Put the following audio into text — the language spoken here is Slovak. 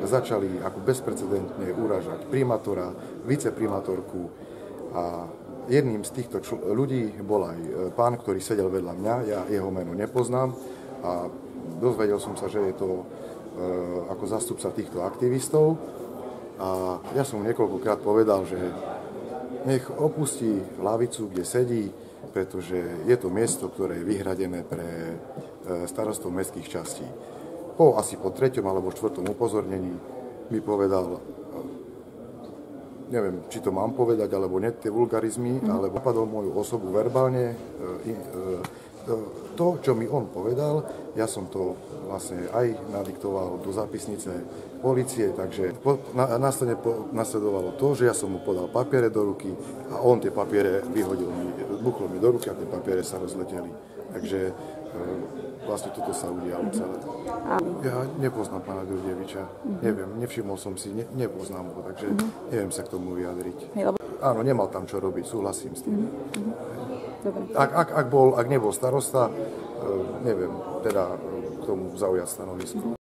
Začali ako bezprecedentne urážať primátora, viceprimátorku a jedným z týchto ľudí bol aj pán, ktorý sedel vedľa mňa, ja jeho meno nepoznám a dozvedel som sa, že je to ako zástupca týchto aktivistov a ja som niekoľkokrát povedal, že nech opustí lavicu, kde sedí, pretože je to miesto, ktoré je vyhradené pre starostov mestských častí. Asi po 3. alebo 4. upozornení mi povedal, neviem, či to mám povedať, alebo nie, tie vulgarizmy, ale napadol moju osobu verbálne. To, čo mi on povedal, ja som to vlastne aj nadiktoval do zápisnice polície, takže následne nasledovalo to, že ja som mu podal papiere do ruky a on tie papiere vyhodil mi, buchol mi do ruky a tie papiere sa rozleteli. Takže vlastne toto sa udialo celé. Ja nepoznám pána Ďurďeviča, neviem, nevšimol som si, nepoznám ho, takže neviem sa k tomu vyjadriť. Áno, nemal tam čo robiť, súhlasím s tým. Ak nebol starosta, neviem teda k tomu zaujať stanovisko.